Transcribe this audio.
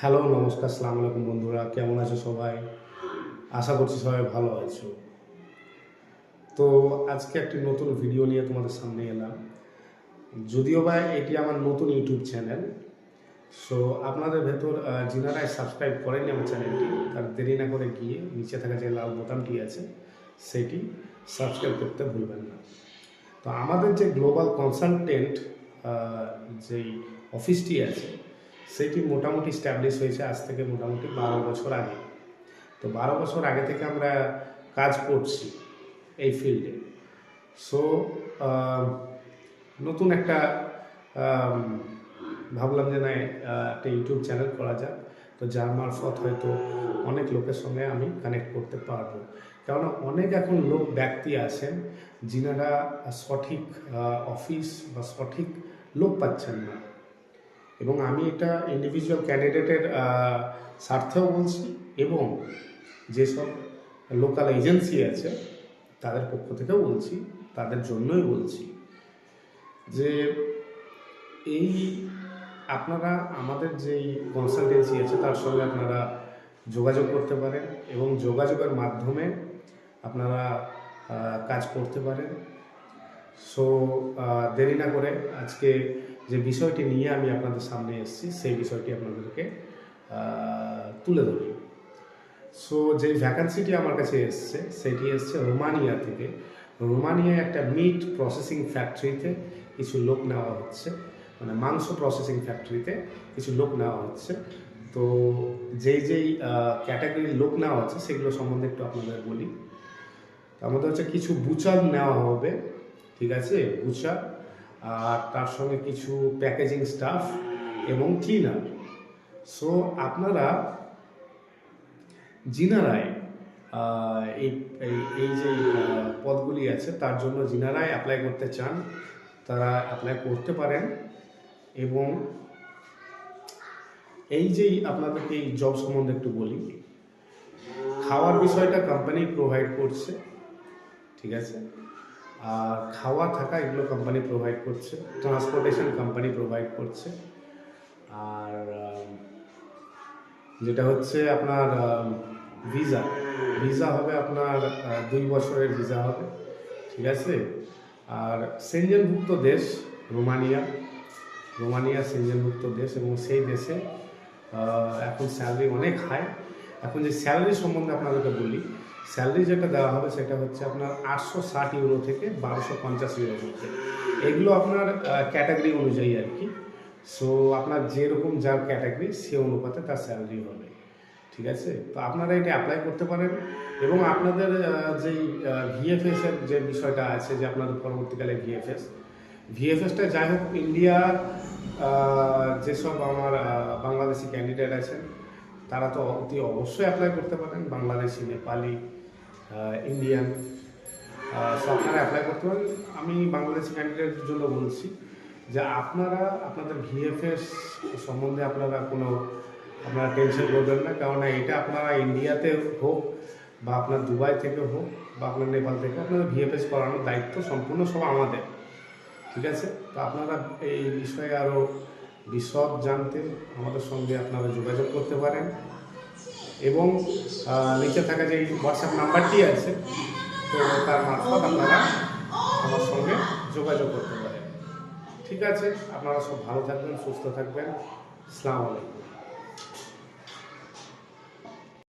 Hello, নমস্কার, আসসালামু আলাইকুম বন্ধুরা, কেমন আছো সবাই? আশা করছি সবাই ভালো আছো। তো আজকে একটি নতুন ভিডিও নিয়ে তোমাদের সামনে এলাম। যদিও বা এটি আমার নতুন ইউটিউব চ্যানেল। সো আপনাদের ভেতর যিনারাই সাবস্ক্রাইব করেননি আমার চ্যানেলটি, তার দেরি না করে গিয়ে নিচে থাকা যে লাল বোতামটি আছে সেটি সাবস্ক্রাইব করতে ভুলবেন না। তো আমাদের যে গ্লোবাল কনসালটেন্ট যেই অফিসটি আছে সেটি মোটামুটি স্ট্যাবলিশ হয়েছে আজ থেকে মোটামুটি 12 বছর আগে। তো 12 বছর আগে থেকে আমরা কাজ করছি এই ফিল্ডে। সো নতুন একটা আম, ভাবলাম যে না একটা ইউটিউব চ্যানেল করা যাক। তো যার মারফত হয়তো অনেক লোকের সঙ্গে আমি কানেক্ট করতে পারবো, কেননা অনেক এখন লোক ব্যক্তি আছেন যিনারা সঠিক অফিস বা সঠিক লোক পাচ্ছেন না। এবং আমি এটা ইন্ডিভিজুয়াল ক্যান্ডিডেটের স্বার্থেও বলছি এবং যেসব লোকাল এজেন্সি আছে তাদের পক্ষ থেকেও বলছি, তাদের জন্যই বলছি যে এই আপনারা আমাদের যেই কনসালটেন্সি আছে তার সঙ্গে আপনারা যোগাযোগ করতে পারেন এবং যোগাযোগের মাধ্যমে আপনারা কাজ করতে পারেন। সো দেরি না করে আজকে যে বিষয়টি নিয়ে আমি আপনাদের সামনে এসেছি সেই বিষয়টি আপনাদেরকে তুলে ধরি। সো যে ভ্যাকান্সিটি আমার কাছে এসছে সেটি এসছে রোমানিয়া থেকে। রোমানিয়ায় একটা মিট প্রসেসিং ফ্যাক্টরিতে কিছু লোক নেওয়া হচ্ছে, মানে মাংস প্রসেসিং ফ্যাক্টরিতে কিছু লোক নেওয়া হচ্ছে। তো যেই ক্যাটাগরির লোক নেওয়া হচ্ছে সেগুলো সম্বন্ধে একটু আপনাদের বলি। আমাদের হচ্ছে কিছু বুচার নেওয়া হবে, ঠিক আছে, বুচার, আর তার সঙ্গে কিছু প্যাকেজিং স্টাফ এবং ক্লিনার। সো আপনারা যিনারাই এই এই এই যে পদগুলি আছে তার জন্য যিনারাই অ্যাপ্লাই করতে চান তারা অ্যাপ্লাই করতে পারেন। এবং এই যেই আপনাদেরকে এই জব সম্বন্ধে একটু বলি, খাওয়ার বিষয়টা কোম্পানি প্রোভাইড করছে, ঠিক আছে, আর খাওয়া থাকা এগুলো কোম্পানি প্রোভাইড করছে, ট্রান্সপোর্টেশন কোম্পানি প্রোভাইড করছে। আর যেটা হচ্ছে আপনার ভিসা ভিসা হবে আপনার 2 বছরের ভিসা হবে, ঠিক আছে। আর সেনজেনভুক্ত দেশ রোমানিয়া, রোমানিয়া সেনজেনভুক্ত দেশ এবং সেই দেশে এখন স্যালারি অনেক হাই। এখন যে স্যালারি সম্বন্ধে আপনাদেরকে বলি, স্যালারি যেটা দেওয়া হবে সেটা হচ্ছে আপনার 860 ইউরো থেকে 1250 ইউরোর মধ্যে। এগুলো আপনার ক্যাটাগরি অনুযায়ী আর কি। সো আপনার যেরকম যার ক্যাটাগরি সে অনুপাতে তার স্যালারি হবে, ঠিক আছে। তো আপনারা এটা অ্যাপ্লাই করতে পারেন এবং আপনাদের যেই ভিএফএসের যে বিষয়টা আছে যে আপনাদের পরবর্তীকালে ভিএফএসটা যাই হোক ইন্ডিয়ার যেসব আমার বাংলাদেশি ক্যান্ডিডেট আছেন তারা তো অতি অবশ্যই অ্যাপ্লাই করতে পারেন, বাংলাদেশি, নেপালি, ইন্ডিয়ান, সো আপনারা অ্যাপ্লাই করতে পারেন। আমি বাংলাদেশি ক্যান্ডিডেটের জন্য বলছি যে আপনারা আপনাদের ভিএফএস সম্বন্ধে আপনারা টেনশন করবেন না, কারণ এটা আপনারা ইন্ডিয়াতে হোক বা আপনার দুবাই থেকে হোক বা আপনার নেপাল থেকে আপনাদের ভিএফএস করানোর দায়িত্ব সম্পূর্ণ সব আমাদের, ঠিক আছে। তো আপনারা এই বিষয়ে আরও বিশদ জানতে আমাদের সঙ্গে আপনারা যোগাযোগ করতে পারেন এবং নিচে থাকা যে হোয়াটসঅ্যাপ নাম্বারটি আছে তো তার মারফত আপনারা আমার সঙ্গে যোগাযোগ করতে পারেন, ঠিক আছে। আপনারা সব ভালো থাকবেন, সুস্থ থাকবেন। আসসালামু আলাইকুম।